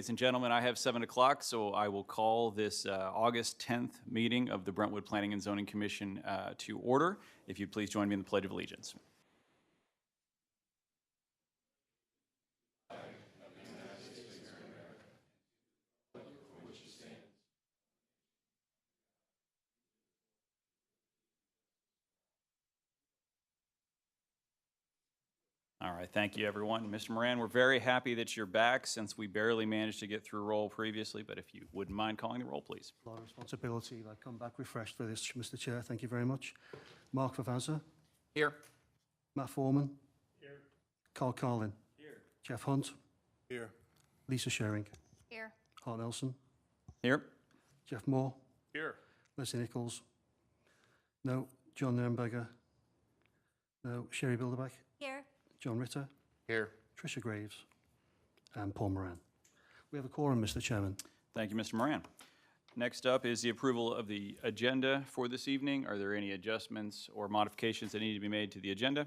Ladies and gentlemen, I have 7 o'clock, so I will call this August 10th meeting of the Brentwood Planning and Zoning Commission to order. If you'd please join me in the Pledge of Allegiance. All right, thank you, everyone. Mr. Moran, we're very happy that you're back since we barely managed to get through roll previously, but if you wouldn't mind calling the roll, please. A lot of responsibility. I come back refreshed for this, Mr. Chair. Thank you very much. Mark Favazza. Here. Matt Foreman. Here. Carl Carlin. Here. Jeff Hunt. Here. Lisa Shering. Here. Hart Nelson. Here. Jeff Moore. Here. Leslie Nichols. No. John Nürnberger. No. Sherry Bilderbeck. Here. John Ritter. Here. Tricia Graves. And Paul Moran. We have a quorum, Mr. Chairman. Thank you, Mr. Moran. Next up is the approval of the agenda for this evening. Are there any adjustments or modifications that need to be made to the agenda?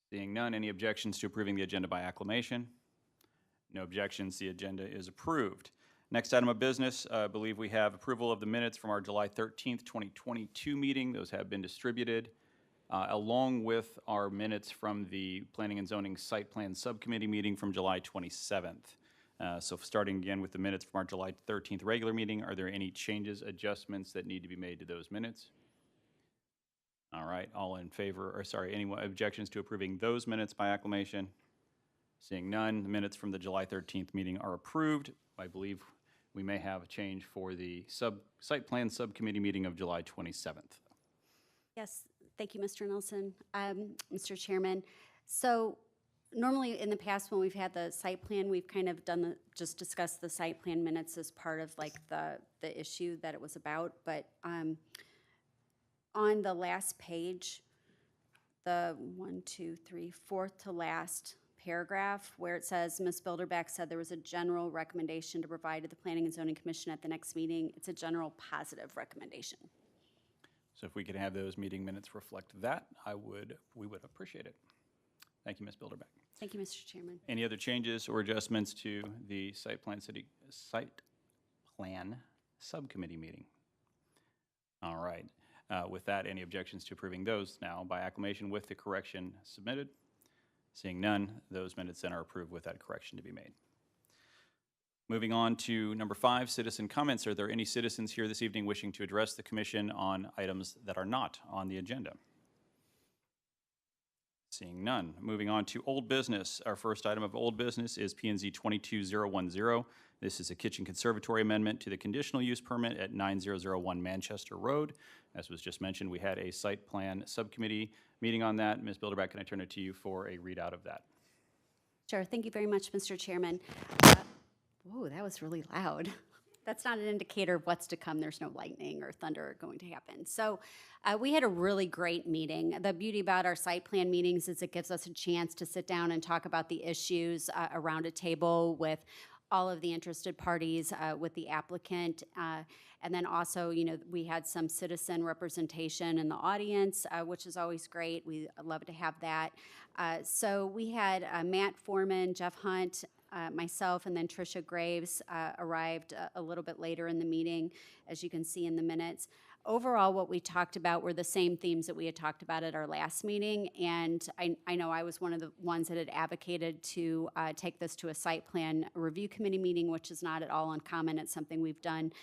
Seeing none, any objections to approving the agenda by acclamation? No objections, the agenda is approved. Next item of business, I believe we have approval of the minutes from our July 13th, 2022 meeting. Those have been distributed, along with our minutes from the Planning and Zoning Site Plan Subcommittee meeting from July 27th. So starting again with the minutes from our July 13th regular meeting, are there any changes, adjustments that need to be made to those minutes? All right, all in favor, or sorry, any objections to approving those minutes by acclamation? Seeing none, the minutes from the July 13th meeting are approved. I believe we may have a change for the Site Plan Subcommittee meeting of July 27th. Yes, thank you, Mr. Nelson. Mr. Chairman, so normally in the past when we've had the site plan, we've kind of done just discussed the site plan minutes as part of like the issue that it was about, but on the last page, the 4th to last paragraph where it says Ms. Bilderbeck said there was a general recommendation to provide to the Planning and Zoning Commission at the next meeting. It's a general positive recommendation. So if we could have those meeting minutes reflect that, we would appreciate it. Thank you, Ms. Bilderbeck. Thank you, Mr. Chairman. Any other changes or adjustments to the Site Plan Subcommittee meeting? All right. With that, any objections to approving those now by acclamation with the correction submitted? Seeing none, those minutes then are approved with that correction to be made. Moving on to number 5, citizen comments. Are there any citizens here this evening wishing to address the commission on items that are not on the agenda? Seeing none. Moving on to old business. Our first item of old business is P&Z 22010. This is a kitchen conservatory amendment to the conditional use permit at 9001 Manchester Road. As was just mentioned, we had a site plan subcommittee meeting on that. Ms. Bilderbeck, can I turn it to you for a readout of that? Sure. Thank you very much, Mr. Chairman. Whoa, that was really loud. That's not an indicator of what's to come. There's no lightning or thunder going to happen. So we had a really great meeting. The beauty about our site plan meetings is it gives us a chance to sit down and talk about the issues around a table with all of the interested parties, with the applicant. And then also, you know, we had some citizen representation in the audience, which is always great. We love to have that. So we had Matt Foreman, Jeff Hunt, myself, and then Tricia Graves arrived a little bit later in the meeting, as you can see in the minutes. Overall, what we talked about were the same themes that we had talked about at our last meeting, and I know I was one of the ones that had advocated to take this to a site plan review committee meeting, which is not at all uncommon. It's something we've done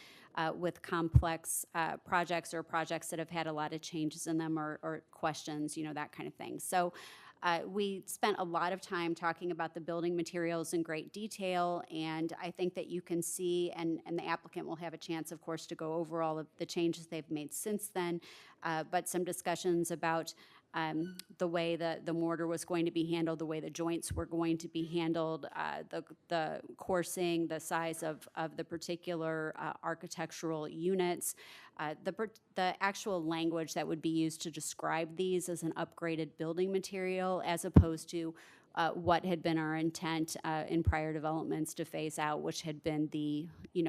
with complex projects or projects that have had a lot of changes in them or questions, you know, that kind of thing. So we spent a lot of time talking about the building materials in great detail, and I think that you can see, and the applicant will have a chance, of course, to go over all of the changes they've made since then, but some discussions about the way the mortar was going to be handled, the way the joints were going to be handled, the coursing, the size of the particular architectural units, the actual language that would be used to describe these as an upgraded building material, as opposed to what had been our intent in prior developments to phase out, which had been the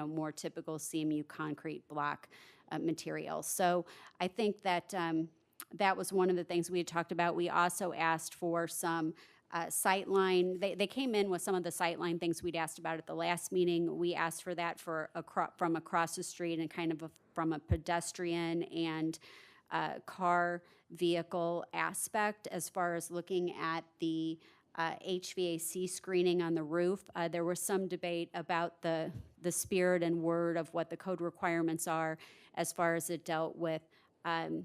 more typical CMU concrete block material. So I think that that was one of the things we had talked about. We also asked for some sightline. They came in with some of the sightline things we'd asked about at the last meeting. We asked for that for from across the street and kind of from a pedestrian and car vehicle aspect as far as looking at the HVAC screening on the roof. There was some debate about the spirit and word of what the code requirements are as far as it dealt with the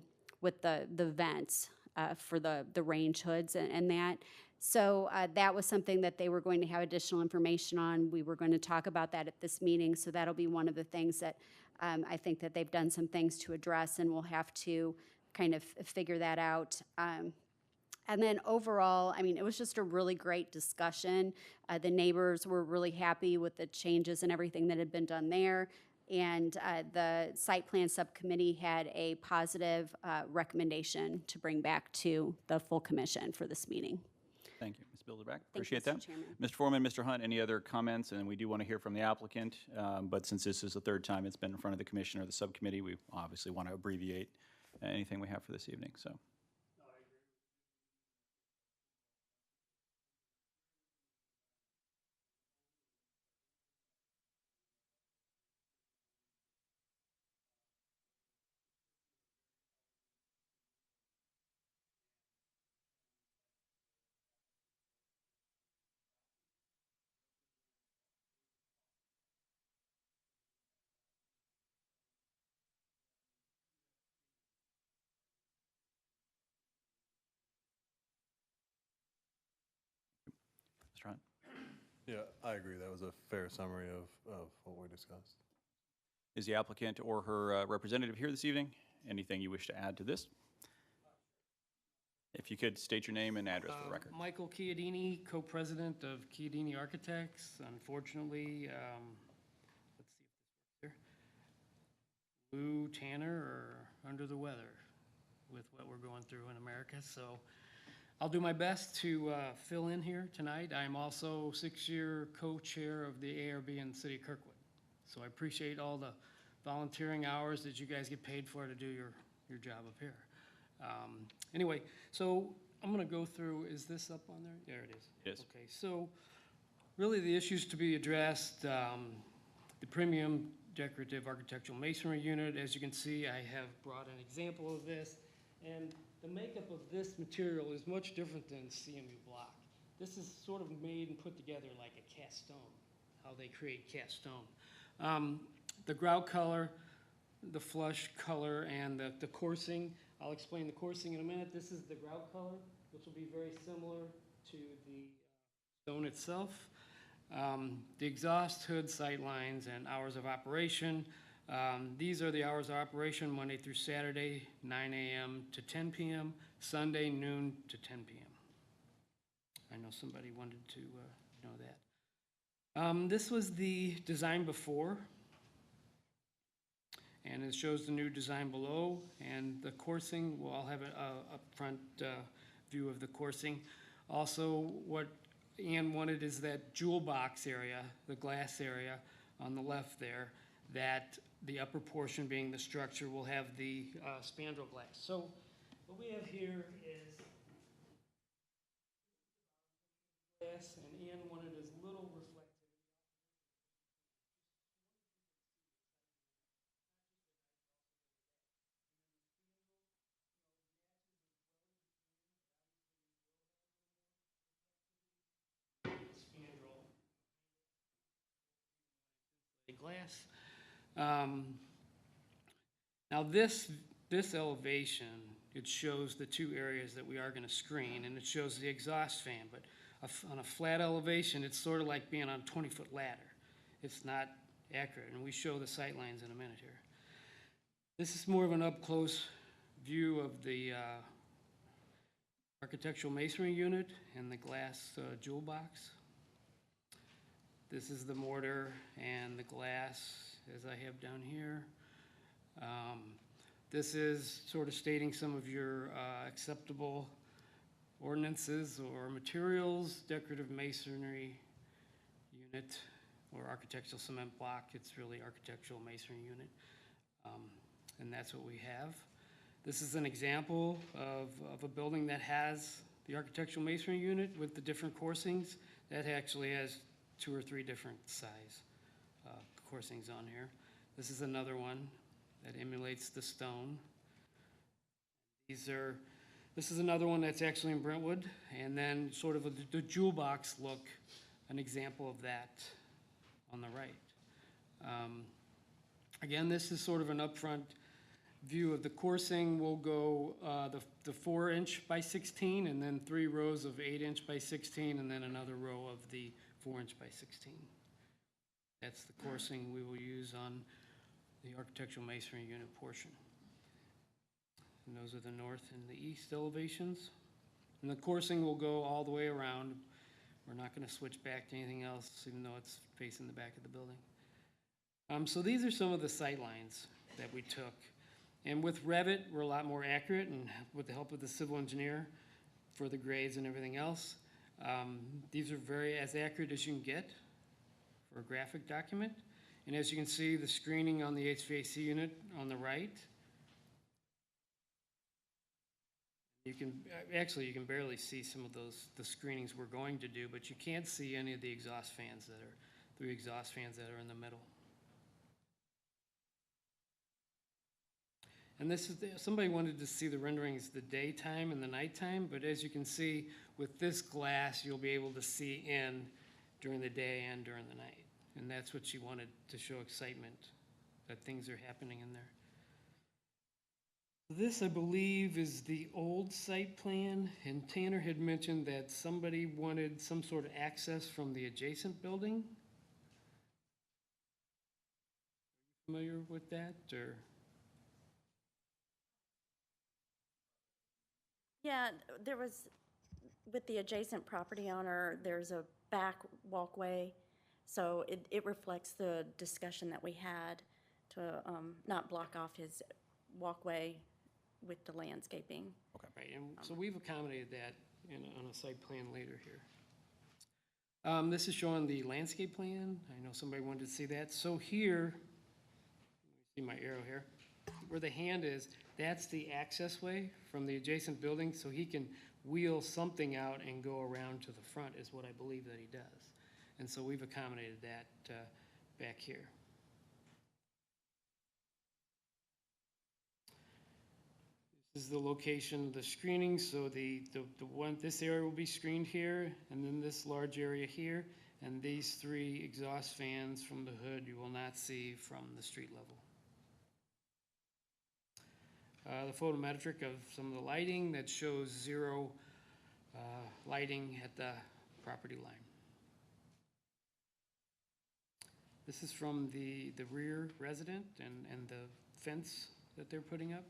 vents for the range hoods and that. So that was something that they were going to have additional information on. We were going to talk about that at this meeting, so that'll be one of the things that I think that they've done some things to address, and we'll have to kind of figure that out. And then overall, I mean, it was just a really great discussion. The neighbors were really happy with the changes and everything that had been done there. And the site plan subcommittee had a positive recommendation to bring back to the full commission for this meeting. Thank you, Ms. Bilderback. Thank you, Appreciate Mr. that. Chairman. Mr. Foreman, Mr. Hunt, any other comments? And we do want to hear from the applicant, but since this is the third time it's been in front of the commission or the subcommittee, we obviously want to abbreviate anything we have for this evening, so. Mr. Hunt? Yeah, I agree. That was a fair summary of what we discussed. Is the applicant or her representative here this evening? Anything you wish to add to this? If you could state your name and address for the record. Michael Chiodini, co-president of Chiodini Architects. Unfortunately, let's see if this works here. Lou Tanner are under the weather with what we're going through in America, so I'll do my best to fill in here tonight. I'm also 6-year co-chair of the ARB in the city of Kirkwood. So I appreciate all the volunteering hours that you guys get paid for to do your job up here. Anyway, so I'm gonna go through, is this up on there? There it is. It is. Okay, so really the issues to be addressed, the premium decorative architectural masonry unit. As you can see, I have brought an example of this. And the makeup of this material is much different than CMU block. This is sort of made and put together like a cast stone, how they create cast stone. The grout color, the flush color, and the coursing. I'll explain the coursing in a minute. This is the grout color, which will be very similar to the stone itself. The exhaust, hood, sight lines, and hours of operation. These are the hours of operation, Monday through Saturday, 9 a.m. to 10 p.m., Sunday, noon to 10 p.m. I know somebody wanted to know that. This was the design before, and it shows the new design below, and the coursing. Well, I'll have a front view of the coursing. Also, what Ann wanted is that jewel box area, the glass area on the left there, that the upper portion being the structure will have the spandrel glass. So what we have here is glass, and Ann wanted as little reflectivity. Glass. Now this elevation, it shows the two areas that we are going to screen, and it shows the exhaust fan, but on a flat elevation, it's sort of like being on a 20-foot ladder. It's not accurate, and we show the sight lines in a minute here. This is more of an up-close view of the architectural masonry unit and the glass jewel box. This is the mortar and the glass, as I have down here. This is sort of stating some of your acceptable ordinances or materials, decorative masonry unit, or architectural cement block. It's really architectural masonry unit, and that's what we have. This is an example of a building that has The architectural masonry unit with the different coursings, that actually has 2 or 3 different size coursings on here. This is another one that emulates the stone. This is another one that's actually in Brentwood, and then sort of the jewel box look, an example of that on the right. Again, this is sort of an upfront view of the coursing. We'll go the 4-inch by 16, and then 3 rows of 8-inch by 16, and then another row of the 4-inch by 16. That's the coursing we will use on the architectural masonry unit portion. And those are the north and the east elevations. And the coursing will go all the way around. We're not going to switch back to anything else, even though it's facing the back of the building. So these are some of the sight lines that we took. And with Revit, we're a lot more accurate, and with the help of the civil engineer for the grades and everything else. These are as accurate as you can get for a graphic document. And as you can see, the screening on the HVAC unit on the right, you can barely see some of the screenings we're going to do, but you can't see any of the exhaust fans that are, 3 exhaust fans that are in the middle. And this is, somebody wanted to see the renderings the daytime and the nighttime, but as you can see, with this glass, you'll be able to see in during the day and during the night. And that's what she wanted to show excitement, that things are happening in there. This, I believe, is the old site plan, and Tanner had mentioned that somebody wanted some sort of access from the adjacent building. Are you familiar with that, or? Yeah, there was, with the adjacent property owner, there's a back walkway, so it reflects the discussion that we had to not block off his walkway with the landscaping. Okay. Right, and so we've accommodated that on a site plan later here. This is showing the landscape plan. I know somebody wanted to see that. So here, see my arrow here, where the hand is, that's the access way from the adjacent building, so he can wheel something out and go around to the front is what I believe that he does. And so we've accommodated that back here. This is the location of the screening, so this area will be screened here, and then this large area here, and these 3 exhaust fans from the hood you will not see from the street level. The photometric of some of the lighting that shows 0 lighting at the property line. This is from the rear resident and the fence that they're putting up.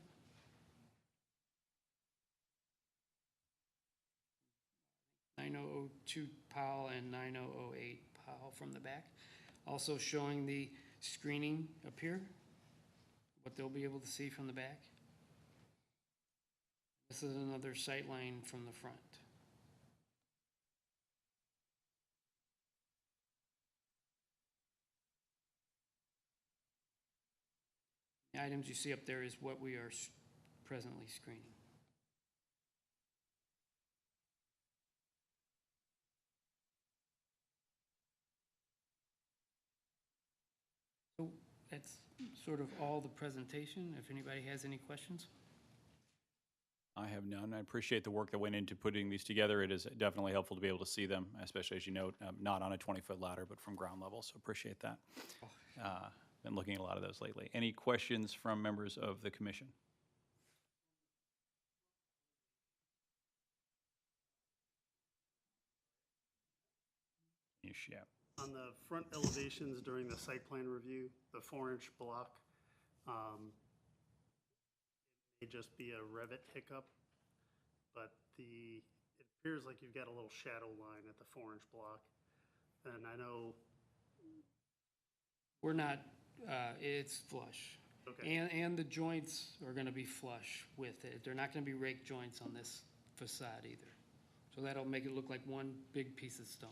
(902) Powell and 9008 Powell from the back. Also showing the screening up here, what they'll be able to see from the back. This is another sight line from the front. The items you see up there is what we are presently screening. So that's sort of all the presentation. If anybody has any questions. I have none. I appreciate the work that went into putting these together. It is definitely helpful to be able to see them, especially as you note, not on a 20-foot ladder, but from ground level, so appreciate that. Been looking at a lot of those lately. Any questions from members of the commission? You share. On the front elevations during the site plan review, the 4-inch block, it may just be a Revit hiccup, but it appears like you've got a little shadow line at the 4-inch block. And I know. We're not, it's flush. Okay. And the joints are gonna be flush with it. They're not gonna be rake joints on this facade either. So that'll make it look like one big piece of stone.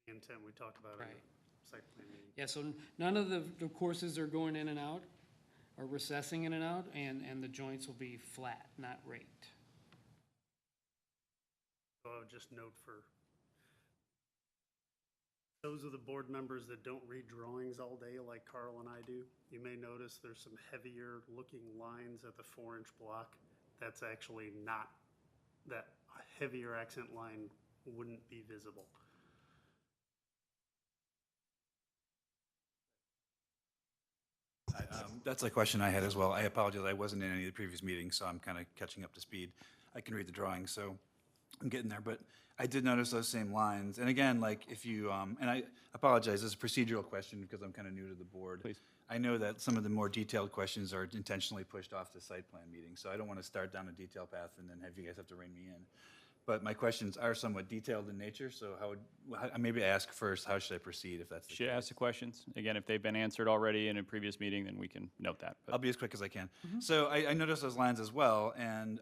The intent we talked about in Right. the site plan meeting. Yeah, so none of the courses are going in and out, or recessing in and out, and the joints will be flat, not raked. So I would just note for those of the board members that don't read drawings all day like Carl and I do, you may notice there's some heavier looking lines at the 4-inch block. That's actually not, that heavier accent line wouldn't be visible. That's a question I had as well. I apologize, I wasn't in any of the previous meetings, so I'm kind of catching up to speed. I can read the drawings, so I'm getting there, but I did notice those same lines. And again, like if you, and I apologize, this is a procedural question because I'm kind of new to the board. Please. I know that some of the more detailed questions are intentionally pushed off to site plan meetings, so I don't want to start down a detail path and then have you guys have to rein me in. But my questions are somewhat detailed in nature, so maybe I ask first, how should I proceed if that's the Should case? ask the questions. Again, if they've been answered already in a previous meeting, then we can note that. But I'll be as quick as I can. So I noticed those lines as well, and,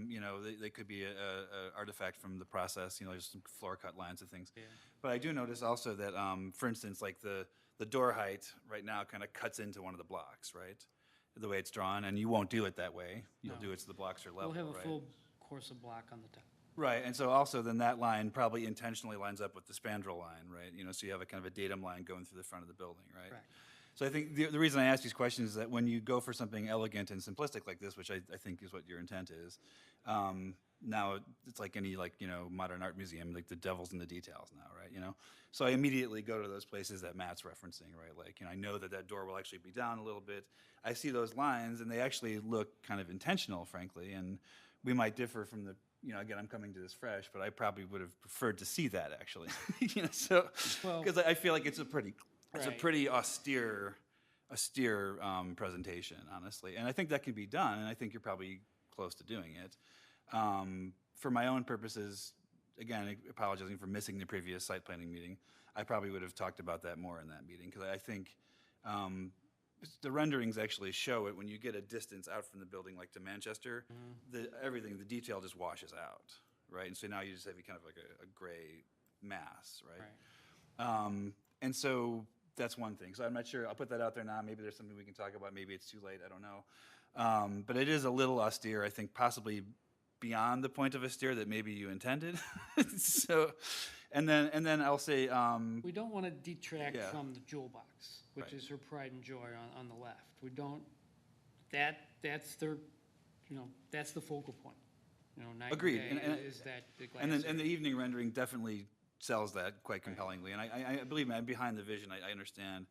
you know, they could be a artifact from the process, you know, just some floor cut lines and things. But I do notice also that, for instance, like the door height right now kind of cuts into one of the blocks, right? The way it's drawn, and you won't do it that way. You'll No. do it so the blocks are level, We'll right? have a full course of block on the top. Right, and so also then that line probably intentionally lines up with the spandrel line, right? You know, so you have a kind of a datum line going through the front of the building, right? Correct. So I think the reason I ask these questions is that when you go for something elegant and simplistic like this, which I think is what your intent is, now it's like any, like, you know, modern art museum, like the devil's in the details now, right, you know? So I immediately go to those places that Matt's referencing, right? Like, you know, I know that that door will actually be down a little bit. I see those lines, and they actually look kind of intentional, frankly, and we might differ from the, you know, again, I'm coming to this fresh, but I probably would have preferred to see that, actually. You know, so, Well- because I feel like it's a pretty Right. austere presentation, honestly. And I think that can be done, and I think you're probably close to doing it. For my own purposes, again, apologizing for missing the previous site planning meeting, I probably would have talked about that more in that meeting, because I think the renderings actually show it when you get a distance out from the building, like to Manchester, everything, the detail just washes out, right? And so now you just have kind of like a gray mass, right? And so that's one thing. So I'm not sure, I'll put that out there now. Maybe there's something we can talk about. Maybe it's too late, I don't know. But it is a little austere, I think, possibly beyond the point of austere that maybe you intended. So, and then I'll say, We don't want to detract Yeah. from the jewel box, which Right. is her pride and joy on the left. We don't, that's their, you know, that's the focal point. You know, night and Agreed. day And- is that the glass and then, area. and the evening rendering definitely sells that quite compellingly. And I believe me, I'm behind the vision, I understand.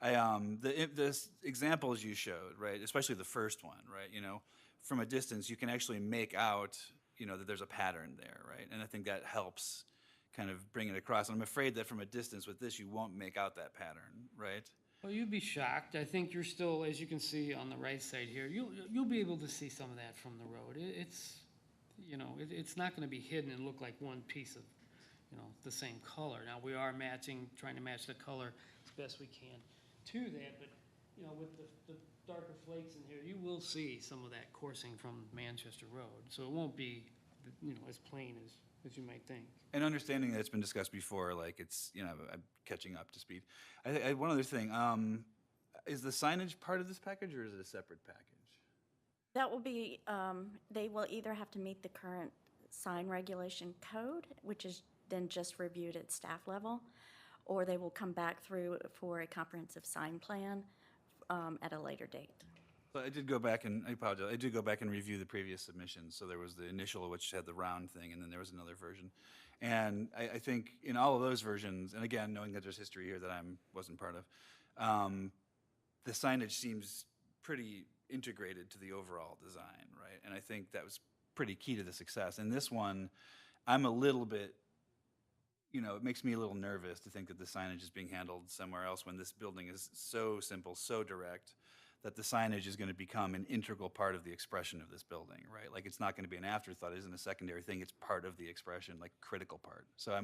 The examples you showed, right, especially the first one, right, you know, from a distance, you can actually make out, you know, that there's a pattern there, right? And I think that helps kind of bring it across. And I'm afraid that from a distance with this, you won't make out that pattern, right? Well, you'd be shocked. I think you're still, as you can see on the right side here, you'll be able to see some of that from the road. It's, you know, it's not going to be hidden and look like one piece of, you know, the same color. Now, we are trying to match the color as best we can to that, but, you know, with the darker flakes in here, you will see some of that coursing from Manchester Road. So it won't be, you know, as plain as you might think. And understanding that it's been discussed before, like it's, you know, I'm catching up to speed. One other thing, is the signage part of this package or is it a separate package? That will be, they will either have to meet the current sign regulation code, which is then just reviewed at staff level, or they will come back through for a comprehensive sign plan at a later date. So I did go back and, I apologize, I did go back and review the previous submissions. So there was the initial, which had the round thing, and then there was another version. And I think in all of those versions, and again, knowing that there's history here that I wasn't part of, the signage seems pretty integrated to the overall design, right? And I think that was pretty key to the success. And this one, I'm a little bit, you know, it makes me a little nervous to think that the signage is being handled somewhere else when this building is so simple, so direct, that the signage is going to become an integral part of the expression of this building, right? Like it's not going to be an afterthought, it isn't a secondary thing, it's part of the expression, like critical part. So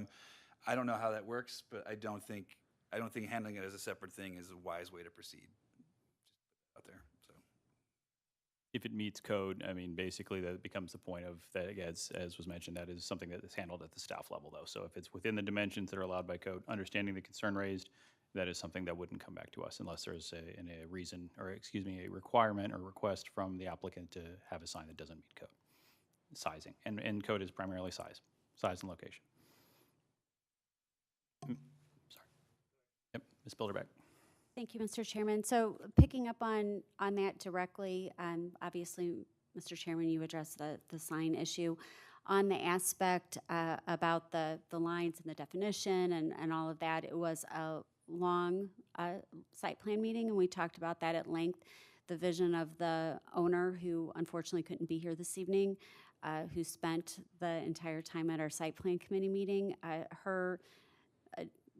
I don't know how that works, but I don't think handling it as a separate thing is a wise way to proceed. Just out there, so. if it meets code, I mean, basically that becomes the point of that, as was mentioned, that is something that is handled at the staff level though. So if it's within the dimensions that are allowed by code, understanding the concern raised, that is something that wouldn't come back to us unless there's a reason, or excuse me, a requirement or request from the applicant to have a sign that doesn't meet code. Sizing, and code is primarily size. size and location. Sorry. Yep, Ms. Bilderbeck. Thank you, Mr. Chairman. So picking up on that directly, obviously, Mr. Chairman, you addressed the sign issue. On the aspect about the lines and the definition and all of that, it was a long site plan meeting, and we talked about that at length. The vision of the owner, who unfortunately couldn't be here this evening, who spent the entire time at our site plan committee meeting, her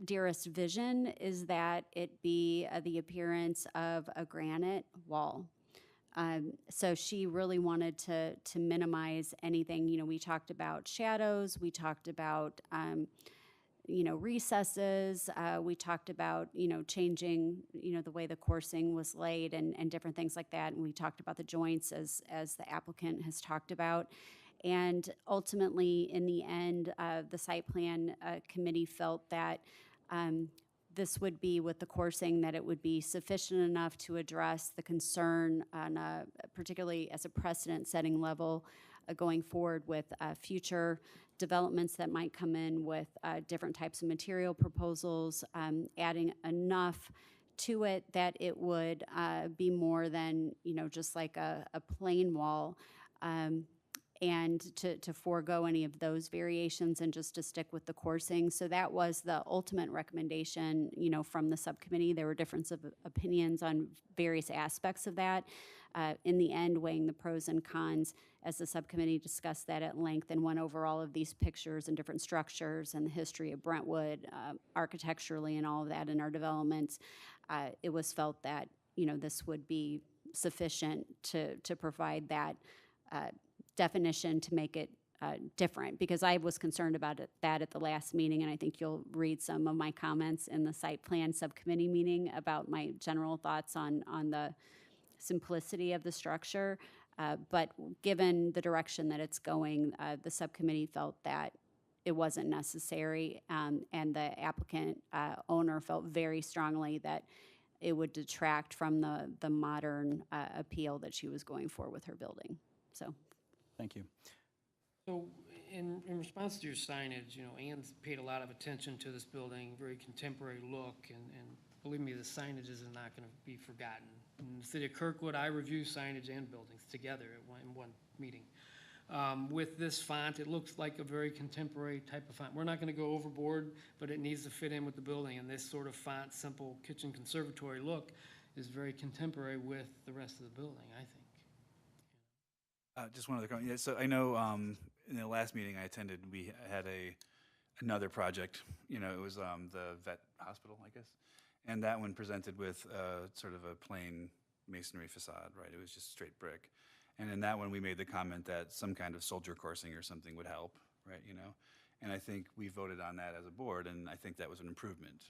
dearest vision is that it be the appearance of a granite wall. So she really wanted to minimize anything. You know, we talked about shadows, we talked about recesses, we talked about changing the way the coursing was laid and different things like that, and we talked about the joints as the applicant has talked about. And ultimately, in the end, the site plan committee felt that this would be, with the coursing, that it would be sufficient enough to address the concern on particularly as a precedent-setting level going forward with future developments that might come in with different types of material proposals, adding enough to it that it would be more than just like a plain wall, and to forego any of those variations and just to stick with the coursing. So that was the ultimate recommendation, from the subcommittee. There were difference of opinions on various aspects of that. In the end, weighing the pros and cons, as the subcommittee discussed that at length and went over all of these pictures and different structures and the history of Brentwood architecturally and all of that in our developments, it was felt that this would be sufficient to provide that definition to make it different, because I was concerned about that at the last meeting, and I think you'll read some of my comments in the site plan subcommittee meeting about my general thoughts on the simplicity of the structure. But given the direction that it's going, the subcommittee felt that it wasn't necessary, and the applicant owner felt very strongly that it would detract from the modern appeal that she was going for with her building. So. Thank you. So in response to your signage, Ann's paid a lot of attention to this building, very contemporary look, and believe me, the signage is not going to be forgotten. In the city of Kirkwood, I review signage and buildings together in one meeting. With this font, it looks like a very contemporary type of font. We're not going to go overboard, but it needs to fit in with the building, and this sort of font, simple kitchen conservatory look is very contemporary with the rest of the building, I think. Just one other comment. Yeah, so I know in the last meeting I attended, we had another project. It was the vet hospital, I guess, and that one presented with sort of a plain masonry facade, right? It was just straight brick, and in that one we made the comment that some kind of soldier coursing or something would help, right? And I think we voted on that as a board, and I think that was an improvement.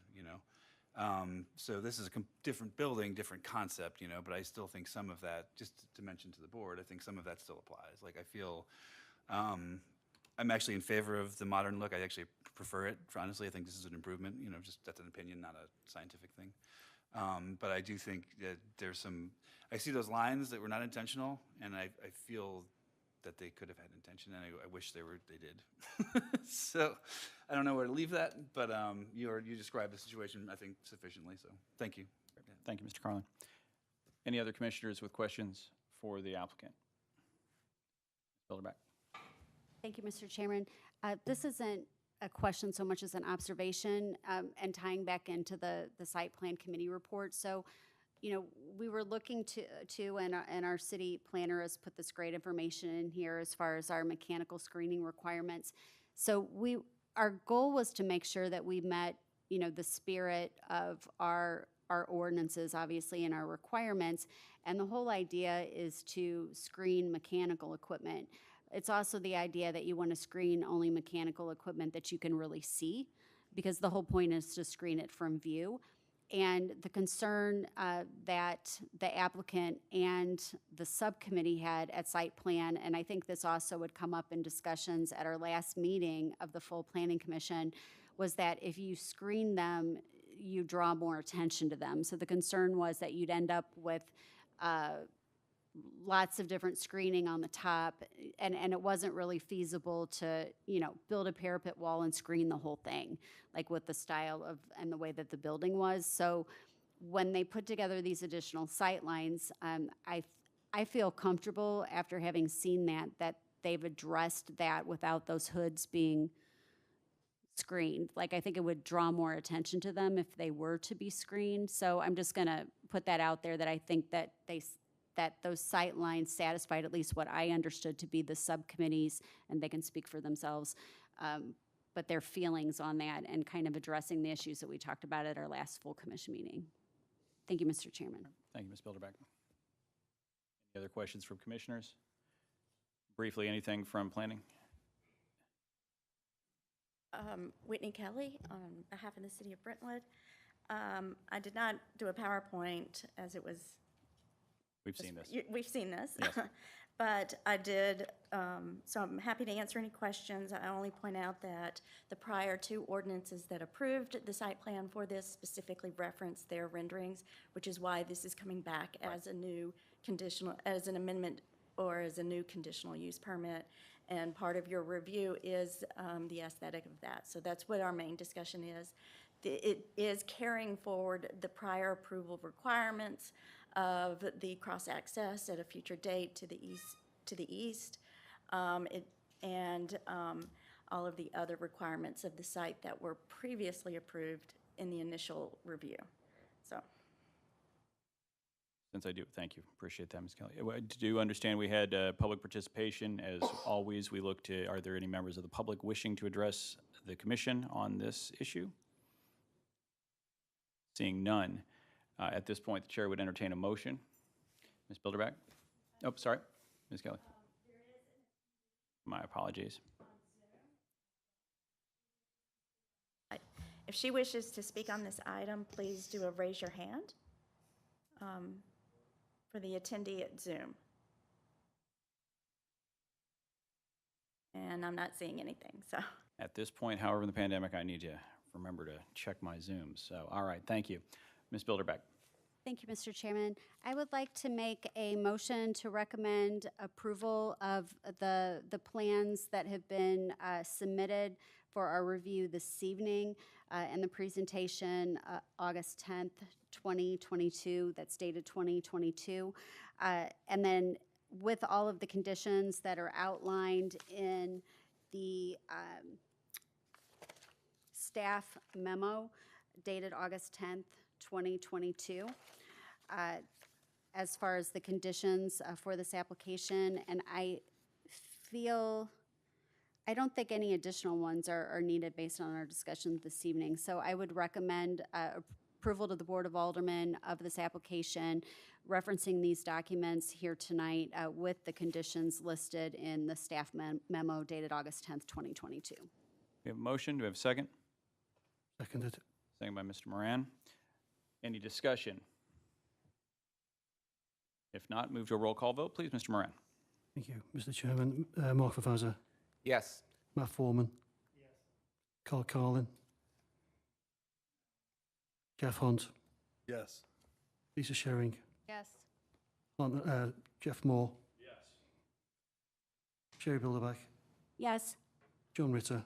So this is a different building, different concept, but I still think some of that, just to mention to the board, I think some of that still applies. Like, I feel, I'm actually in favor of the modern look. I actually prefer it, honestly. I think this is an improvement, just that's an opinion, not a scientific thing. But I do think that there's I see those lines that were not intentional, and I feel that they could have had intention, and I wish they did. So I don't know where to leave that, but you described the situation, I think, sufficiently, so thank you. Thank you, Mr. Carlin. Any other commissioners with questions for the applicant? Ms. Bilderbeck. Thank you, Mr. Chairman. This isn't a question so much as an observation, and tying back into the site plan committee report. So, we were looking to and our city planner has put this great information in here as far as our mechanical screening requirements. So our goal was to make sure that we met, the spirit of our ordinances, obviously, and our requirements. And the whole idea is to screen mechanical equipment. It's also the idea that you want to screen only mechanical equipment that you can really see, because the whole point is to screen it from view. And the concern that the applicant and the subcommittee had at site plan, and I think this also would come up in discussions at our last meeting of the full planning commission, was that if you screen them, you draw more attention to them. So the concern was that you'd end up with lots of different screening on the top, and it wasn't really feasible to, build a parapet wall and screen the whole thing, like with the style of, and the way that the building was. So when they put together these additional sight lines, I feel comfortable after having seen that they've addressed that without those hoods being screened. Like, I think it would draw more attention to them if they were to be screened. So I'm just gonna put that out there, that I think that that those sight lines satisfied at least what I understood to be the subcommittees, and they can speak for themselves, but their feelings on that and kind of addressing the issues that we talked about at our last full commission meeting. Thank you, Mr. Chairman. Thank you, Ms. Bilderbeck. Any other questions from commissioners? Briefly, anything from planning? Whitney Kelly, on behalf of the city of Brentwood. I did not do a PowerPoint, as it was. We've seen this. We've seen this. Yes. But I did, so I'm happy to answer any questions. I only point out that the prior two ordinances that approved the site plan for this specifically referenced their renderings, which is why this is coming back as a new conditional, as an amendment or as a new conditional use permit. And part of your review is the aesthetic of that. So that's what our main discussion is. It is carrying forward the prior approval requirements of the cross-access at a future date to the east, and all of the other requirements of the site that were previously approved in the initial review. So. Since I do, thank you. Appreciate that, Ms. Kelly. Do you understand we had public participation? As always, we look to, are there any members of the public wishing to address the commission on this issue? Seeing none, at this point, the chair would entertain a motion. Ms. Bilderbeck? Oh, sorry, Ms. Kelly. My apologies. If she wishes to speak on this item, please do a raise your hand for the attendee at Zoom. And I'm not seeing anything, so. At this point, however, in the pandemic, I need to remember to check my Zooms. So, all right, thank you. Ms. Bilderbeck. Thank you, Mr. Chairman. I would like to make a motion to recommend approval of the plans that have been submitted for our review this evening, and the presentation August 10th, 2022, that's dated 2022. And then with all of the conditions that are outlined in the staff memo dated August 10th, 2022, as far as the conditions for this application. And I don't think any additional ones are needed based on our discussion this evening. So I would recommend approval to the Board of Aldermen of this application, referencing these documents here tonight with the conditions listed in the staff memo dated August 10th, 2022. We have a motion. Do we have a second? Seconded. Second by Mr. Moran. Any discussion? If not, move to a roll call vote, please, Mr. Moran. Thank you, Mr. Chairman. Mark Favazza. Yes. Matt Foreman. Yes. Carl Carlin. Jeff Hunt. Yes. Lisa Shering. Yes. Jeff Moore. Yes. Sherry Bilderbeck. Yes. John Ritter.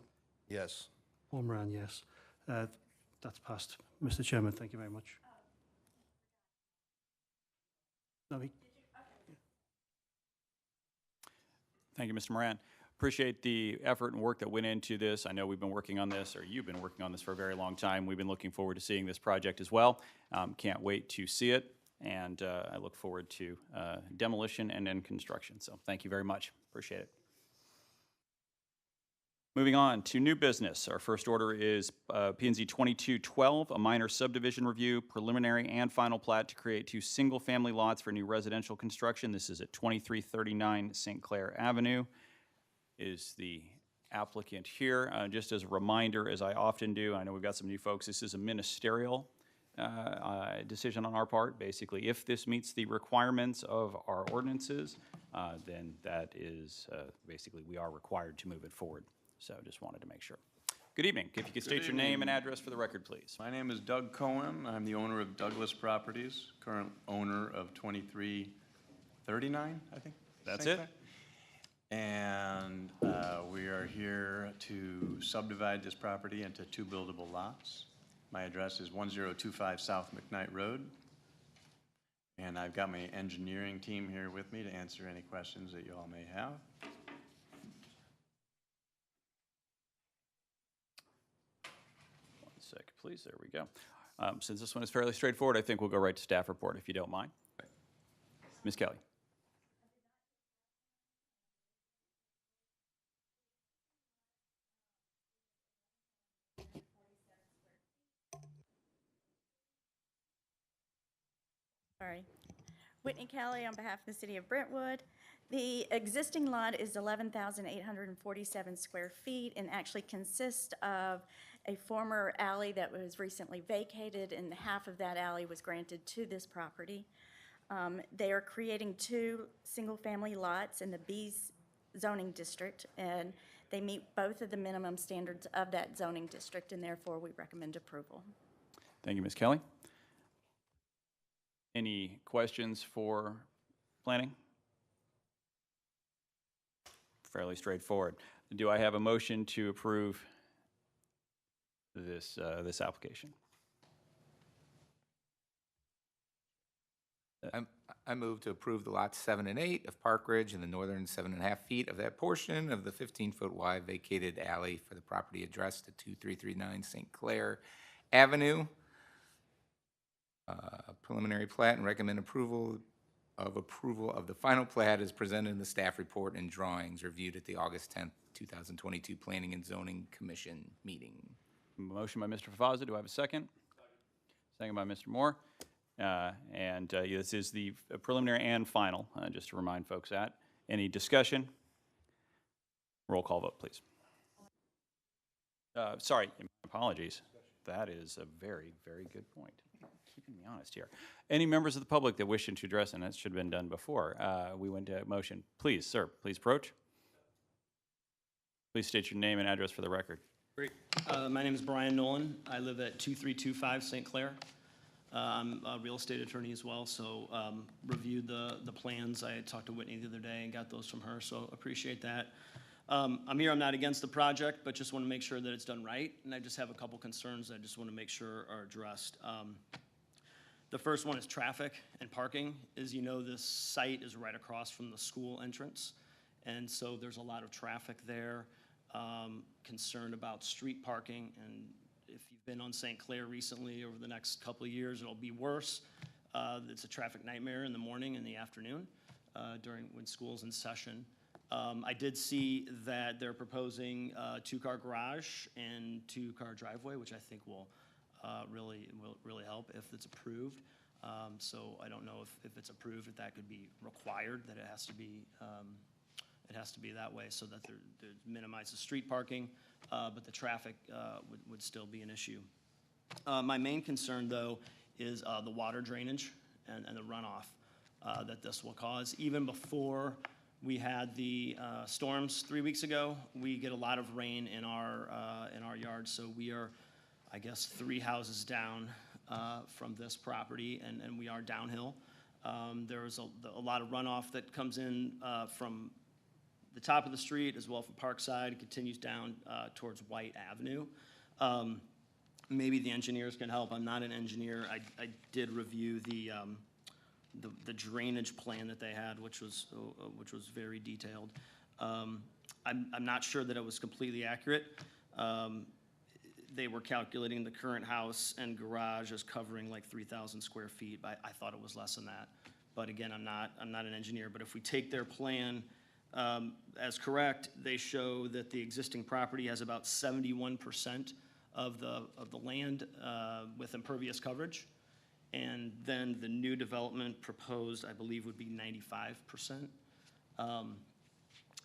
Yes. Paul Moran, yes. That's passed. Mr. Chairman, thank you very much. No, Thank you, Mr. Moran. Appreciate the effort and work that went into this. I know we've been working on this, or you've been working on this for a very long time. We've been looking forward to seeing this project as well. Can't wait to see it, and I look forward to demolition and then construction. So thank you very much. Appreciate it. Moving on to new business. Our first order is P&Z 2212, a minor subdivision review, preliminary and final plat to create two single-family lots for new residential construction. This is at 2339 St. Clair Avenue. Is the applicant here. Just as a reminder, as I often do, I know we've got some new folks, this is a ministerial decision on our part. Basically, if this meets the requirements of our ordinances, then that is basically we are required to move it forward. So just wanted to make sure. Good evening. If you could state your name and address for the record, please. My name is Doug Cohen. I'm the owner of Douglas Properties, current owner of 2339 39, I think. That's St. it. Clair. And we are here to subdivide this property into 2 buildable lots. My address is 1025 South McKnight Road. And I've got my engineering team here with me to answer any questions that you all may have. One sec, please. There we go. Since this one is fairly straightforward, I think we'll go right to staff report, if you don't mind. Ms. Kelly. Sorry. Whitney Kelly on behalf of the city of Brentwood. The existing lot is 11,847 square feet and actually consists of a former alley that was recently vacated, and half of that alley was granted to this property. They are creating 2 single-family lots in the B zoning district, and they meet both of the minimum standards of that zoning district, and therefore we recommend approval. Thank you, Ms. Kelly. Any questions for planning? Fairly straightforward. Do I have a motion to approve this application? I move to approve the lots 7 and 8 of Park Ridge and the northern 7.5 feet of that portion of the 15-foot wide vacated alley for the property addressed at 2339 St. Clair Avenue. Preliminary plat, and recommend approval of the final plat as presented in the staff report and drawings reviewed at the August 10th, 2022 Planning and Zoning Commission meeting. Motion by Mr. Favazza. Do I have a second? Second by Mr. Moore. This is the preliminary and final, just to remind folks that. Any discussion? Roll call vote, please. Sorry, apologies. That is a very, very good point. Keeping me honest here. Any members of the public that wish to address, and that should have been done before we went to motion. Please, sir, please approach. Please state your name and address for the record. Great. My name is Brian Nolan. I live at 2325 St. Clair. I'm a real estate attorney as well, so reviewed the plans. I talked to Whitney the other day and got those from her, so appreciate that. I'm here, I'm not against the project, but just want to make sure that it's done right, and I just have a couple concerns I just want to make sure are addressed. The first one is traffic and parking. As you know, this site is right across from the school entrance, and so there's a lot of traffic there. Concerned about street parking, and if you've been on St. Clair recently over the next couple of years, it'll be worse. It's a traffic nightmare in the morning and the afternoon when school's in session. I did see that they're proposing a 2-car garage and 2-car driveway, which I think will really help if it's approved. So I don't know if it's approved, if that could be required, that it has to be that way so that there minimizes street parking, but the traffic would still be an issue. My main concern, though, is the water drainage and the runoff that this will cause. Even before we had the storms 3 weeks ago, we get a lot of rain in our yard, so we are, I guess, 3 houses down from this property, and we are downhill. There is a lot of runoff that comes in from the top of the street as well from Parkside. It continues down towards White Avenue. Maybe the engineers can help. I'm not an engineer. I did review the drainage plan that they had, which was very detailed. I'm not sure that it was completely accurate. They were calculating the current house and garage as covering like 3,000 square feet. I thought it was less than that. But again, I'm not an engineer. But if we take their plan as correct, they show that the existing property has about 71% of the land with impervious coverage. And then the new development proposed, I believe, would be 95%. And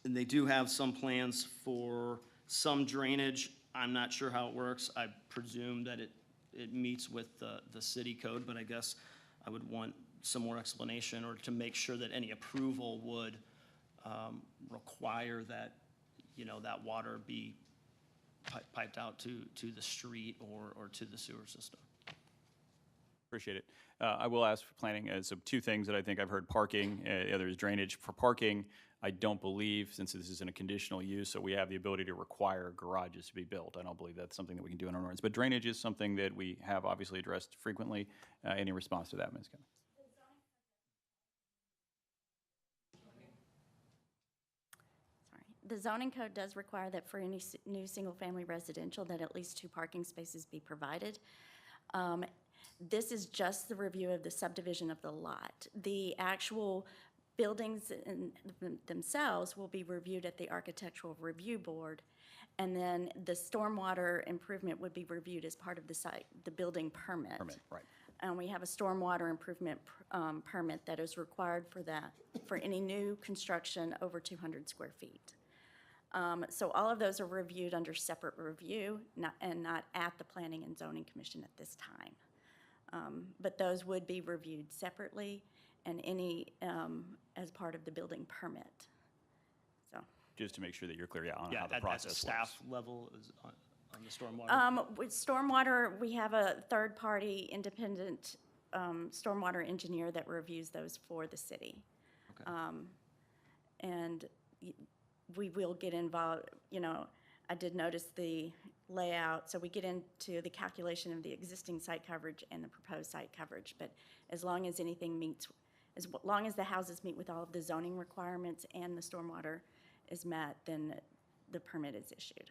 they do have some plans for some drainage. I'm not sure how it works. I presume that it meets with the city code, but I guess I would want some more explanation, or to make sure that any approval would require that, that water be piped out to the street or to the sewer system. Appreciate it. I will ask for planning, so two things that I think I've heard: parking, the other is drainage. For parking, I don't believe, since this isn't a conditional use, so we have the ability to require garages to be built. I don't believe that's something that we can do in our ordinance. But drainage is something that we have obviously addressed frequently. Any response to that, Ms. Kelly? Sorry. The zoning code does require that for any new single-family residential, that at least 2 parking spaces be provided. This is just the review of the subdivision of the lot. The actual buildings themselves will be reviewed at the Architectural Review Board, and then the stormwater improvement would be reviewed as part of the site, the building permit. Right. And we have a stormwater improvement permit that is required for that, for any new construction over 200 square feet. So all of those are reviewed under separate review, and not at the Planning and Zoning Commission at this time. But those would be reviewed separately, and any, as part of the building permit. So, Just to make sure that you're clear on Yeah, how the at process the works. staff level is on the stormwater. with stormwater, we have a third-party independent stormwater engineer that reviews those for the city. Okay. And we will get involved, I did notice the layout, so we get into the calculation of the existing site coverage and the proposed site coverage. But as long as anything meets, as long as the houses meet with all of the zoning requirements and the stormwater is met, then the permit is issued.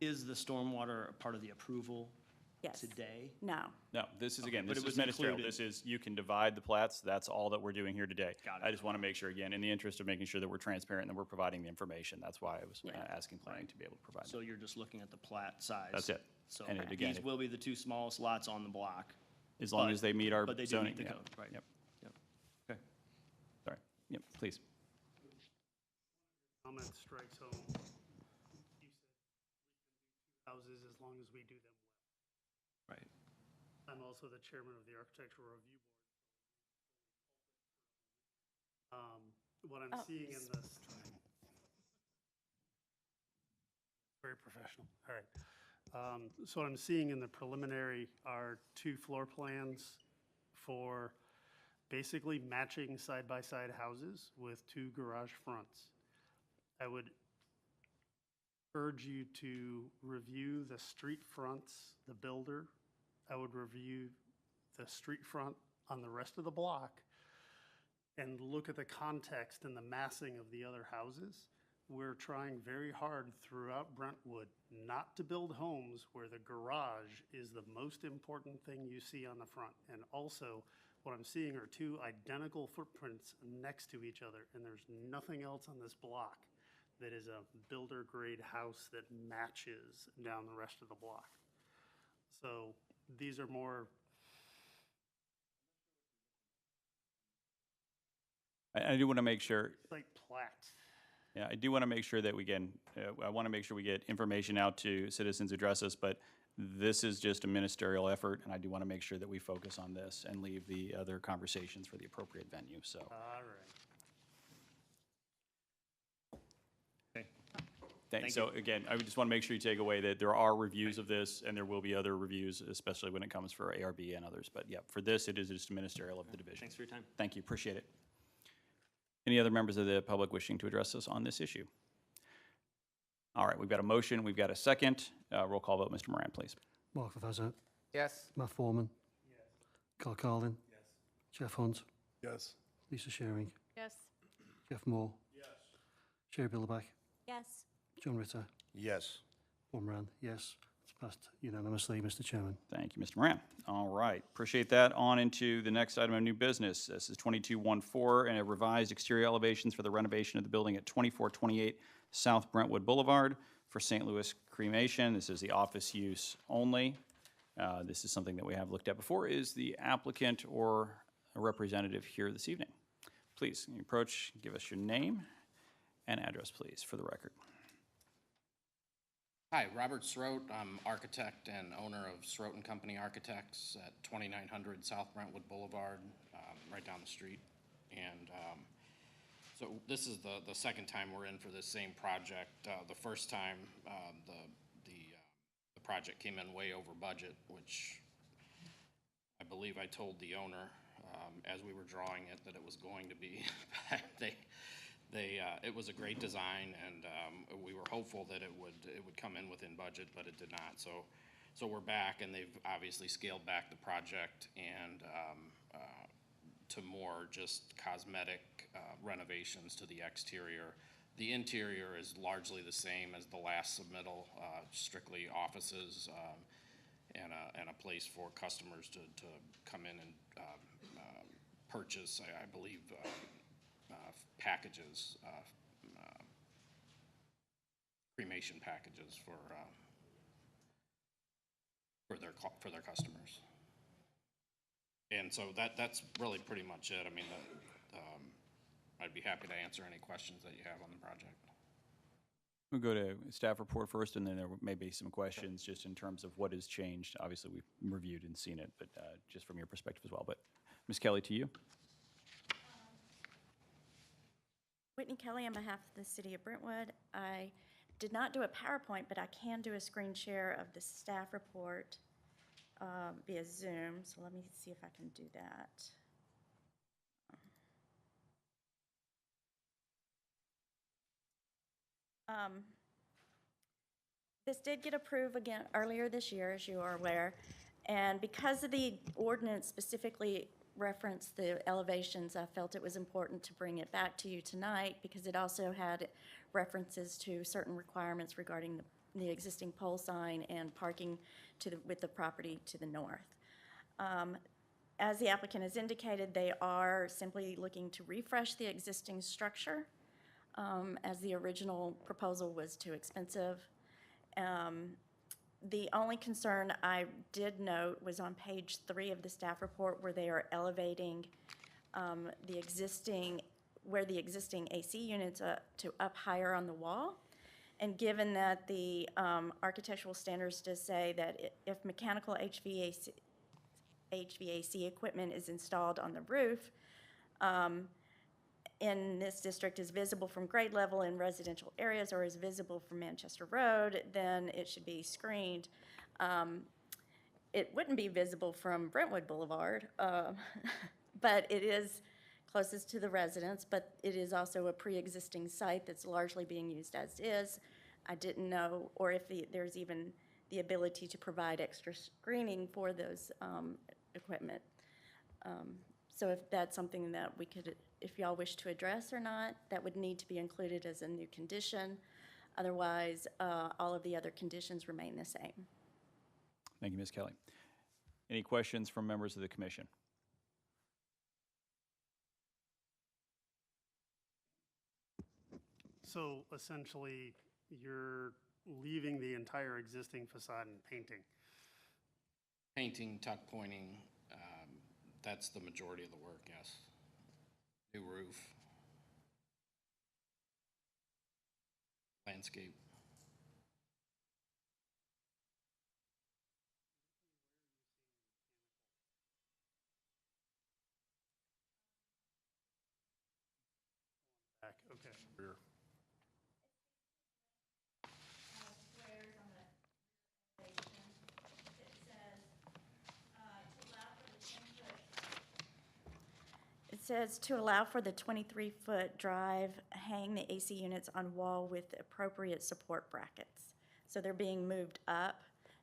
Is the stormwater a part of the approval Yes. today? No. No, this is, again, but this it is was ministerial. included. This is, you can divide the plats. That's all that we're doing here today. Got it. I just want to make sure, again, in the interest of making sure that we're transparent and that we're providing the information. That's why I was Yeah. asking planning to be able to provide So that. you're just looking at the plat size? That's it. So And it, again, these if- will be the 2 smallest lots on the block. As long but- as they meet our but they do zoning. meet the yeah. code, right. Yep, Yep. Okay. sorry. Yep, please. Comment strikes home. You said we can do 2 houses as long as we do them well. Right. I'm also the chairman of the Architectural Review Board. What I'm Oh, seeing in this. Very professional, all right. So what I'm seeing in the preliminary are 2 floor plans for basically matching side-by-side houses with 2 garage fronts. I would urge you to review the street fronts, the builder. I would review the street front on the rest of the block and look at the context and the massing of the other houses. We're trying very hard throughout Brentwood not to build homes where the garage is the most important thing you see on the front. And also, what I'm seeing are 2 identical footprints next to each other, and there's nothing else on this block that is a builder-grade house that matches down the rest of the block. So these are more, I do want to make sure, like plats. yeah, I do want to make sure that we, again, I want to make sure we get information out to citizens who address us, but this is just a ministerial effort, and I do want to make sure that we focus on this and leave the other conversations for the appropriate venue, so. All right. Okay. Thanks. Thank So again, I would just want to make sure you take away that there are reviews of this, and there will be other reviews, especially when it comes for ARB and others. But yeah, for this, it is just a ministerial of the division. Thanks for your time. Thank you, appreciate it. Any other members of the public wishing to address us on this issue? All right, we've got a motion, we've got a second. Roll call vote, Mr. Moran, please. Mark Lefezza, Yes. Matt Foreman. Carl Carlin. Jeff Hunt. Yes. Lisa Shearing. Yes. Jeff Moore. Sherry Billeback. Yes. John Ritter. Yes. Paul Moran, yes. It's passed unanimously, Mr. Chairman. Thank you, Mr. Moran. All right, appreciate that. On into the next item of new business. This is 2214, and revised exterior elevations for the renovation of the building at 2428 South Brentwood Boulevard for St. Louis Cremation. This is the office use only. This is something that we have looked at before. Is the applicant or a representative here this evening? Please, can you approach, give us your name and address, please, for the record. Hi, Robert Sroat. I'm architect and owner of Sroat and Company Architects at 2900 South Brentwood Boulevard, right down the street. And so this is the second time we're in for this same project. The first time, the project came in way over budget, which I believe I told the owner, as we were drawing it, that it was going to be, it was a great design, and we were hopeful that it would come in within budget, but it did not. So we're back, and they've obviously scaled back the project and to more just cosmetic renovations to the exterior. The interior is largely the same as the last submittal, strictly offices and a place for customers to come in and purchase, I believe, packages, cremation packages for their customers. And so that's really pretty much it. I mean, I'd be happy to answer any questions that you have on the project. We'll go to staff report first, and then there may be some questions just in terms of what has changed. Obviously, we've reviewed and seen it, but just from your perspective as well. But Ms. Kelly, to you. Whitney Kelly on behalf of the City of Brentwood. I did not do a PowerPoint, but I can do a screen share of the staff report via Zoom. So let me see if I can do that. This did get approved again earlier this year, as you are aware, and because of the ordinance specifically referenced the elevations, I felt it was important to bring it back to you tonight because it also had references to certain requirements regarding the existing pole sign and parking with the property to the north. As the applicant has indicated, they are simply looking to refresh the existing structure as the original proposal was too expensive. The only concern I did note was on page 3 of the staff report where they are elevating where the existing AC units to up higher on the wall. And given that the architectural standards does say that if mechanical HVAC equipment is installed on the roof, in this district is visible from grade level in residential areas or is visible from Manchester Road, then it should be screened. It wouldn't be visible from Brentwood Boulevard, but it is closest to the residents, but it is also a pre-existing site that's largely being used as is. I didn't know, or if there's even the ability to provide extra screening for those equipment. So if that's something that we could, if y'all wish to address or not, that would need to be included as a new condition. Otherwise, all of the other conditions remain the same. Thank you, Ms. Kelly. Any questions from members of the commission? So essentially, you're leaving the entire existing facade and painting. Painting, tuck pointing, that's the majority of the work, yes. New roof. Landscape. Back, okay. Rear. It says to allow for the 23-foot drive, hang the AC units on wall with appropriate support brackets. So they're being moved up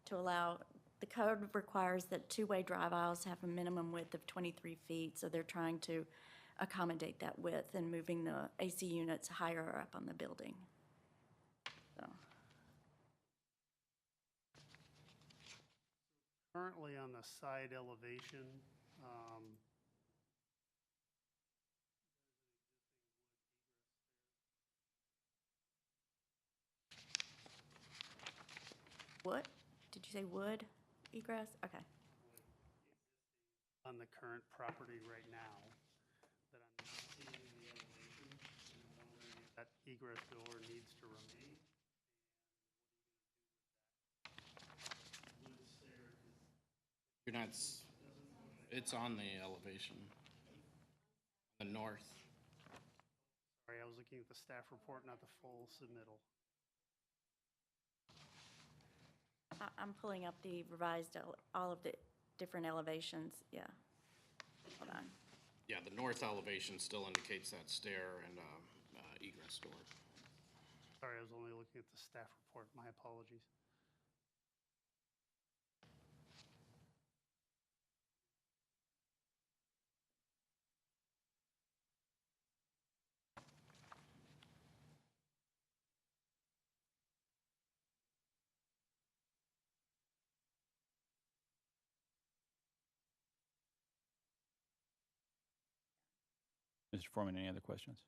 to allow, the code requires that two-way drive aisles have a minimum width of 23 feet, so they're trying to accommodate that width and moving the AC units higher up on the building. So. Currently on the side elevation, Wood? Did you say wood egress? Okay. on the current property right now, that I'm not seeing the elevation, and I'm wondering if that egress door needs to remain. Wood stair is You're not, it's on the elevation. The north. sorry, I was looking at the staff report, not the full submittal. I'm pulling up the revised, all of the different elevations, yeah. Hold on. Yeah, the north elevation still indicates that stair and egress door. Sorry, I was only looking at the staff report. My apologies. Mr. Foreman, any other questions?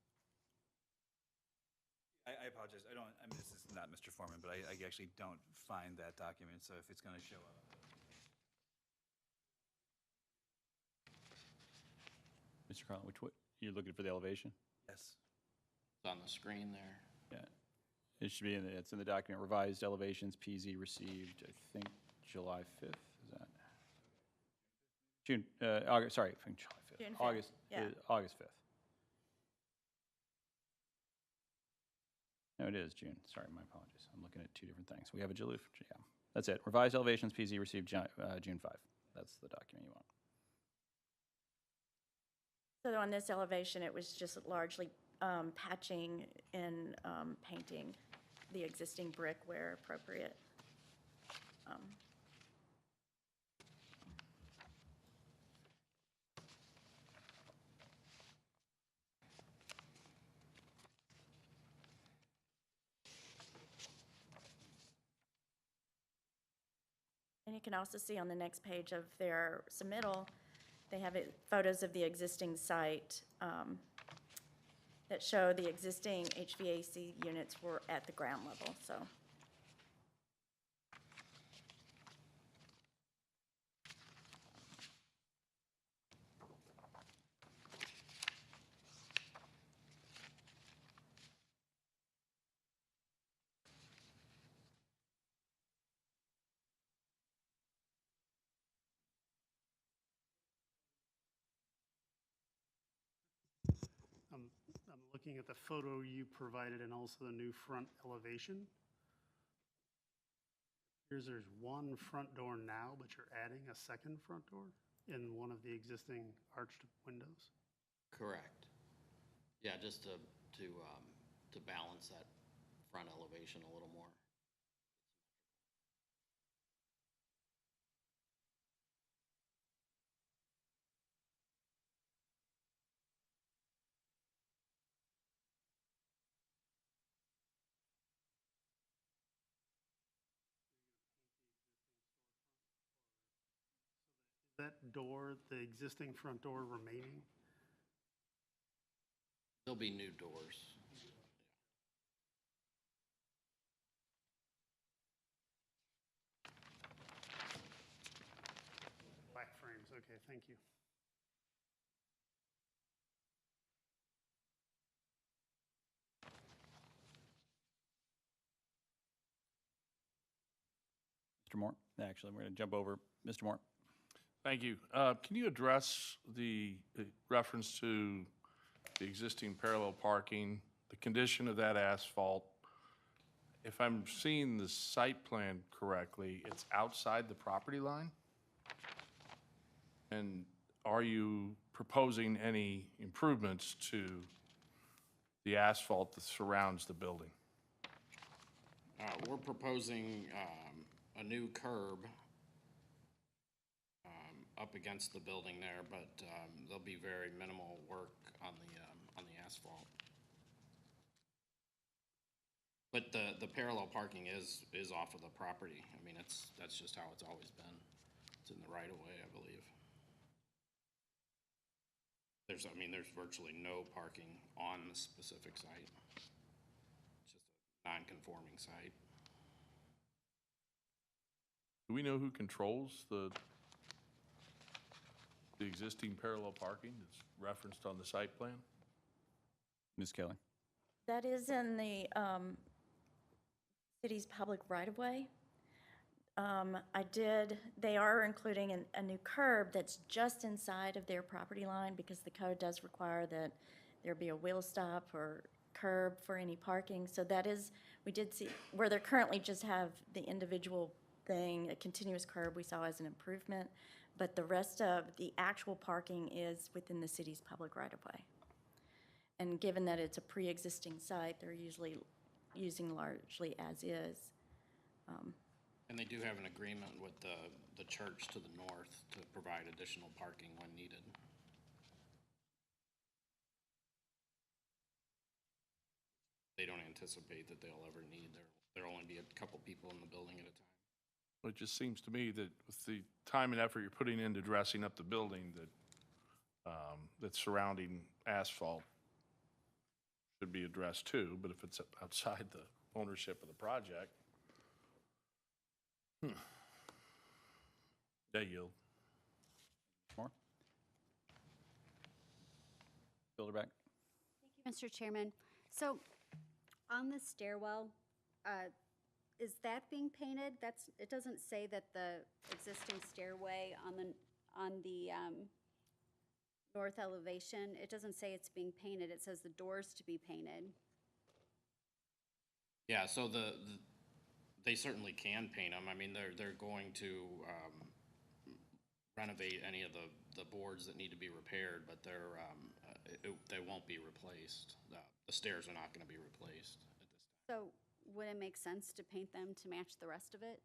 I apologize, I mean, this is not Mr. Foreman, but I actually don't find that document, so if it's gonna show up. Mr. Carlin, you're looking for the elevation? Yes. It's on the screen there. Yeah. It should be it's in the document, revised elevations, PZ received, I think, July 5th, is that? June, August, sorry, I think July 5th. June 5th, August, yeah. August 5th. No, it is June. Sorry, my apologies. I'm looking at two different things. We have a July, yeah. That's it. Revised elevations, PZ received June 5. That's the document you want. So on this elevation, it was just largely patching and painting the existing brick where appropriate. And you can also see on the next page of their submittal, they have photos of the existing site that show the existing HVAC units were at the ground level, so. I'm looking at the photo you provided and also the new front elevation. There's one front door now, but you're adding a second front door in one of the existing arched windows? Correct. Yeah, just to balance that front elevation a little more. That door, the existing front door remaining? There'll be new doors. Black frames, okay, thank you. Mr. Moore? Actually, we're going to jump over. Mr. Moore? Thank you. Can you address the reference to the existing parallel parking, the condition of that asphalt? If I'm seeing the site plan correctly, it's outside the property line? And are you proposing any improvements to the asphalt that surrounds the building? We're proposing a new curb up against the building there, but there'll be very minimal work on the asphalt. But the parallel parking is off of the property. I mean, that's just how it's always been. It's in the right of way, I believe. There's virtually no parking on the specific site. It's just a non-conforming site. Do we know who controls the existing parallel parking that's referenced on the site plan? Ms. Kelly? That is in the city's public right-of-way. They are including a new curb that's just inside of their property line because the code does require that there be a wheel stop or curb for any parking. So that is, we did see, where they currently just have the individual thing, a continuous curb we saw as an improvement, but the rest of the actual parking is within the city's public right-of-way. And given that it's a pre-existing site, they're usually using largely as is. And they do have an agreement with the church to the north to provide additional parking when needed. They don't anticipate that they'll ever need, there'll only be a couple people in the building at a time. Well, it just seems to me that with the time and effort you're putting into dressing up the building, that surrounding asphalt should be addressed too, but if it's outside the ownership of the project. They yield. More? Bilderback? Thank you, Mr. Chairman. So on the stairwell, is that being painted? It doesn't say that the existing stairway on the north elevation, it doesn't say it's being painted. It says the doors to be painted. Yeah, so they certainly can paint them. I mean, they're going to renovate any of the boards that need to be repaired, but they won't be replaced. The stairs are not going to be replaced at this time. So would it make sense to paint them to match the rest of it?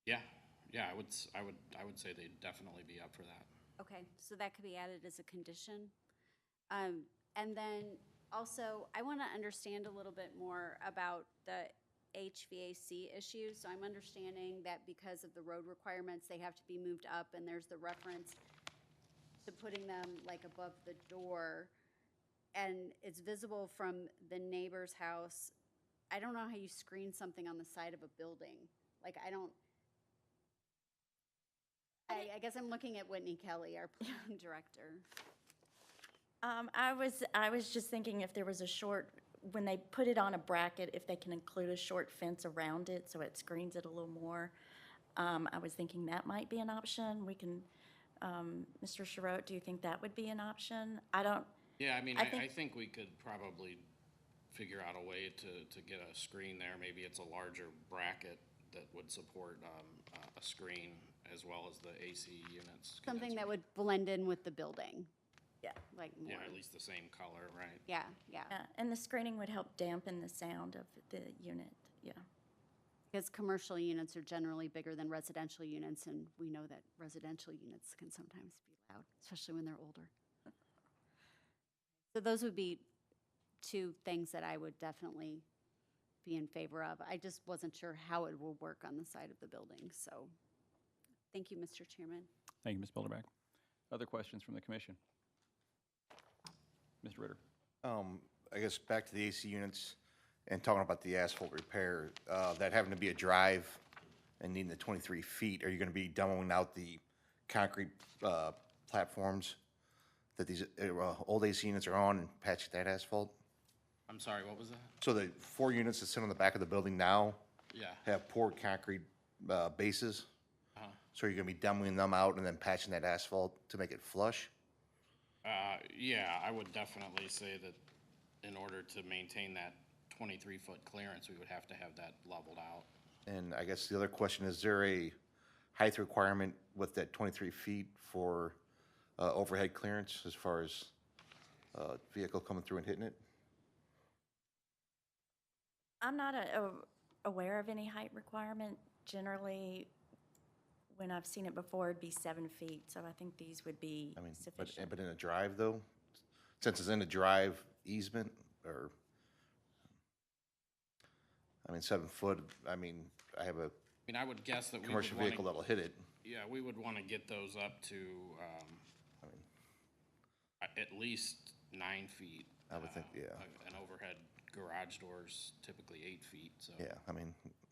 Yeah, I would say they'd definitely be up for that. Okay, so that could be added as a condition. And then also, I want to understand a little bit more about the HVAC issue. So I'm understanding that because of the road requirements, they have to be moved up, and there's the reference to putting them like above the door, and it's visible from the neighbor's house. I don't know how you screen something on the side of a building. Like, I guess I'm looking at Whitney Kelly, our planning director. I was just thinking if there was a short, when they put it on a bracket, if they can include a short fence around it so it screens it a little more. I was thinking that might be an option. We can, Mr. Sherrotte, do you think that would be an option? Yeah, I mean, I think we could probably figure out a way to get a screen there. Maybe it's a larger bracket that would support a screen as well as the AC units. Something that would blend in with the building. Yeah. Like more. Yeah, at least the same color, right? Yeah. And the screening would help dampen the sound of the unit, yeah. Because commercial units are generally bigger than residential units, and we know that residential units can sometimes be loud, especially when they're older. So those would be two things that I would definitely be in favor of. I just wasn't sure how it will work on the side of the building, so thank you, Mr. Chairman. Thank you, Ms. Bilderback. Other questions from the commission? Mr. Ritter? I guess back to the AC units and talking about the asphalt repair, that having to be a drive and needing the 23 feet, are you going to be demoing out the concrete platforms that these old AC units are on and patching that asphalt? I'm sorry, what was that? So the 4 units that sit on the back of the building now Yeah. have poured concrete bases? Uh-huh. So you're going to be demoing them out and then patching that asphalt to make it flush? Yeah, I would definitely say that in order to maintain that 23-foot clearance, we would have to have that leveled out. And I guess the other question, is there a height requirement with that 23 feet for overhead clearance as far as vehicle coming through and hitting it? I'm not aware of any height requirement. Generally, when I've seen it before, it'd be 7 feet, so I think these would be sufficient. But in a drive, though? Since it's in a drive easement, or, 7 foot, I have a I would guess that we would commercial wanna- vehicle that'll hit it. Yeah, we would want to get those up to at least 9 feet. I would think, yeah. And overhead garage doors typically 8 feet, so. Yeah,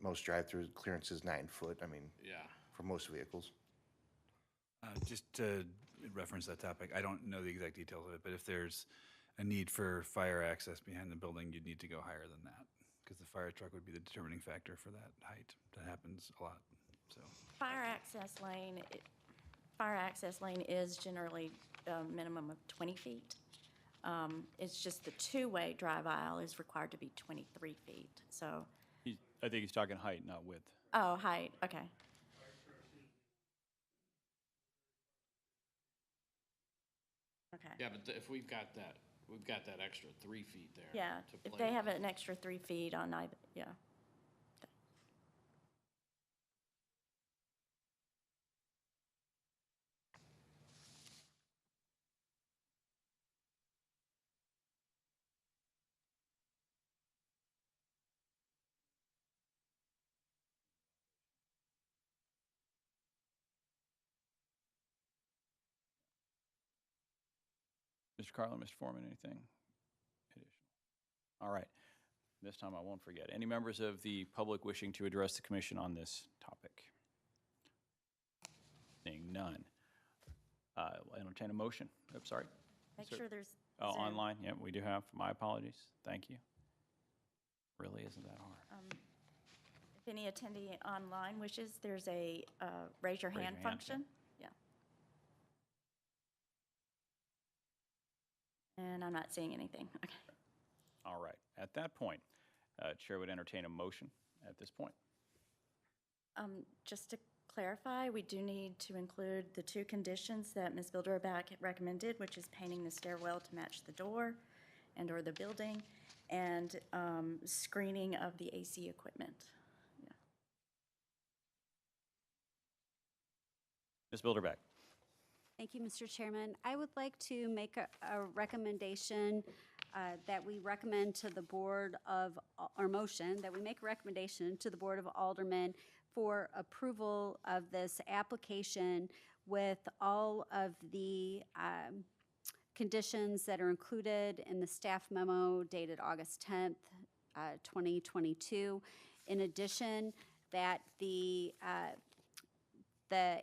most drive-through clearance is 9 foot, Yeah. for most vehicles. Just to reference that topic, I don't know the exact details of it, but if there's a need for fire access behind the building, you'd need to go higher than that, because the fire truck would be the determining factor for that height. That happens a lot, so. Fire access lane is generally a minimum of 20 feet. It's just the two-way drive aisle is required to be 23 feet, so, I think he's talking height, not width. oh, height, okay. Okay. Yeah, but if we've got that extra 3 feet there. Yeah, to if play they have with. an extra 3 feet on either, yeah. Mr. Carlin, Mr. Foreman, anything additional? All right. This time I won't forget. Any members of the public wishing to address the commission on this topic? Seeing none. I'll entertain a motion. Oops, sorry. Make Sir. sure there's Oh, Zoom. online. Yep, we do have. My apologies. Thank you. Really isn't that hard. If any attendee online wishes, there's a raise your Raise hand your hand, function. Yeah. And I'm not seeing anything. Okay. All right. At that point, Chair would entertain a motion at this point. Just to clarify, we do need to include the 2 conditions that Ms. Bilderback had recommended, which is painting the stairwell to match the door and/or the building, and screening of the AC equipment. Yeah. Ms. Bilderback. Thank you, Mr. Chairman. I would like to make a recommendation that we recommend to the Board of, or motion, that we make a recommendation to the Board of Aldermen for approval of this application with all of the conditions that are included in the staff memo dated August 10th, 2022. In addition, that the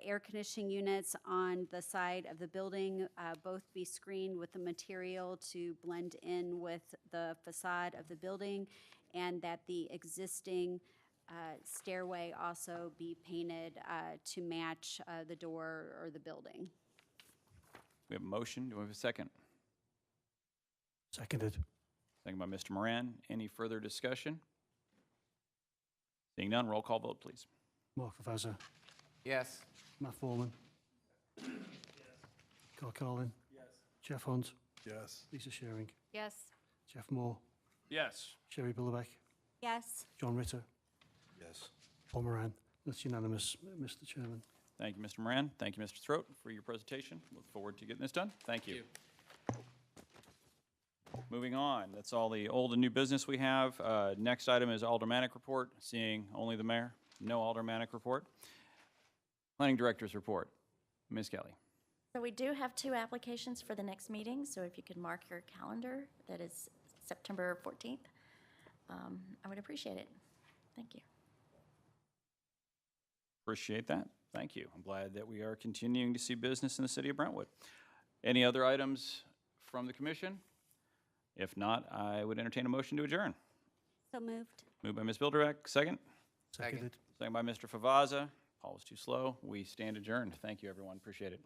air conditioning units on the side of the building both be screened with the material to blend in with the facade of the building, and that the existing stairway also be painted to match the door or the building. We have a motion. Do we have a second? Seconded. Second by Mr. Moran. Any further discussion? Seeing none, roll call vote, please. Mark Favazza. Yes. Matt Foreman. Carl Carlin. Yes. Jeff Hunt. Yes. Lisa Shearing. Yes. Jeff Moore. Yes. Sherry Billerbeck. Yes. John Ritter. Yes. Paul Moran. That's unanimous, Mr. Chairman. Thank you, Mr. Moran. Thank you, Mr. Throat, for your presentation. Look forward to getting this done. Thank you. Moving on, that's all the old and new business we have. Next item is aldermanic report. Seeing only the mayor, no aldermanic report. Planning Director's report. Ms. Kelly. So we do have 2 applications for the next meeting, so if you could mark your calendar, that is September 14th, I would appreciate it. Thank you. Appreciate that. Thank you. I'm glad that we are continuing to see business in the city of Brentwood. Any other items from the commission? If not, I would entertain a motion to adjourn. So moved. Moved by Ms. Bilderbeck, second. Seconded. Second by Mr. Favazza. Paul was too slow. We stand adjourned. Thank you, everyone. Appreciate it.